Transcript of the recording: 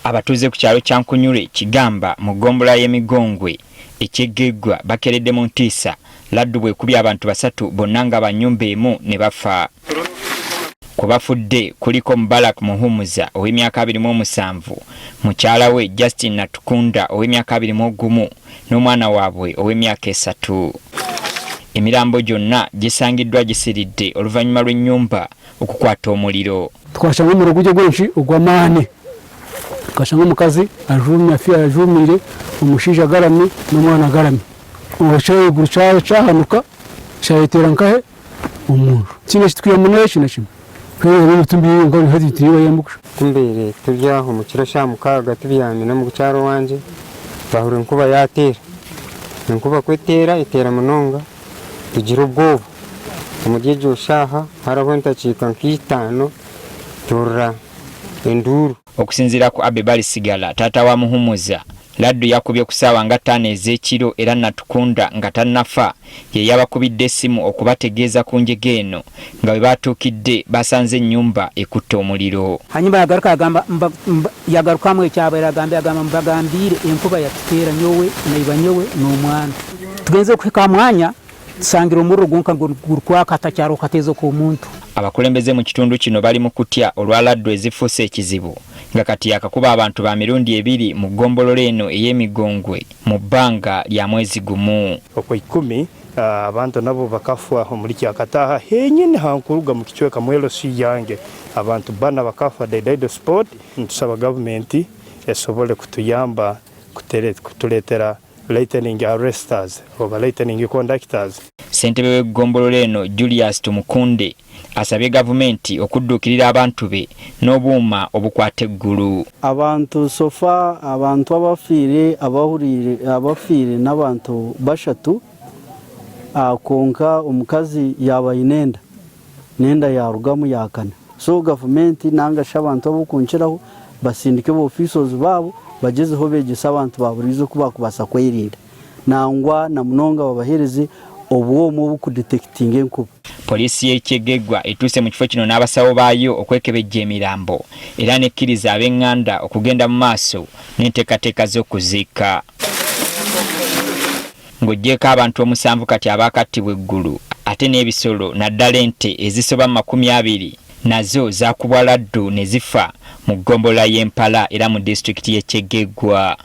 Abatuuze ku kyalo kya Nkunyule kigamba mu ggombola y'Emigongwe ekyeggegwa bakeredde mu ntiisa laddu bwekubye abantu 3 bonna nga bannyumba emu ne bafa. Ku bafudde kuliko Mubarak Muhumuza ow'emyaka 27, mukyala we Justin Natukunda ow'emyaka 21 n'omwana waabwe ow'emyaka 3. Emirambo gyonna gisangiddwa gisiridde oluvannyuma lw'ennyumba okukwata omuliro. Twashanga omuliro gujja gwenshi ogw'amaani. Twashanga omukazi ajumire, omushaija agaramye n'omwana agaramye. Ekiguru kyahanuka kyayetera nkahe omuntu. Kino kitukira muno kino kimwe. Kumbere tubyaho mu kiro kya mukaga tubyamye no mu cyaro wanje bahura nkuba yatera. Nkuba kwetera itera munonga tugira ubwoba. Umugyeje ushaha harabonta cika nk'itano turra enduru. Okusinzira ku Abebali Sigala tata wa Muhumuza, laddu yakubye ku ssaawa nga 5 ez'ekiro era Natukunda nga tannafa ye yabakubidde essimu okubategeeza ku njege eno nga bwe batuukidde basanze ennyumba ekutte omuliro. Hanyuma yagarukamu ekyabera agamba mbagambire enkuba yatuteera nyowe naibanyowe n'omwana. Tugenze kuhika mwanya tusangira omuliro gwonka gurukwakata kyalo katezo k'omuntu. Abakulembeze mu kitundu kino bali mu kutya olwa laddu ezifuuse ekizibu nga kati yakakuba abantu ba mirundi 2 mu ggombolola eno ey'Emigongwe mu bbanga lya mwezi gumu. Okwa 10 abantu nabo bakafwa omuli kyakataha henyine hankuruga mu kichweka mwelo si yange abantu bana bakafwa dead spot. Ntusaba government esobole kutuyamba kutuletera lightning arresters oba lightning conductors. Ssentebe w'eggombolola eno Julius Tumukunde asabye gavumenti okudduukirira abantu be n'obuuma obukwata eggulu. Abantu sofa abantu abafiire abafiire n'abantu 3 konka omukazi yabaye nenda yarugamu yakana. So gavumenti nangasha abantu abokunchiraho basindike bo officials babo bagezeho begesa abantu baburizo kuba kubasa kwirinda nangwa na munonga babahereze obwomo bukudetectinga enkuba. Polisi y'Ekyegegwa etuuse mu kifo kino n'abasawo baayo okwekebejja emirambo era nekkiriza ab'eŋŋanda okugenda mu maaso n'enteekateeka z'okuziika. Ng'oggyeko abantu 7 kati abaakattibwa eggulu ate n'ebisolo naddala ente ezisoba 20 nazo zaakubwa laddu ne zifa mu ggombolola y'Empala era mu disitulikiti y'Ekyegegwa.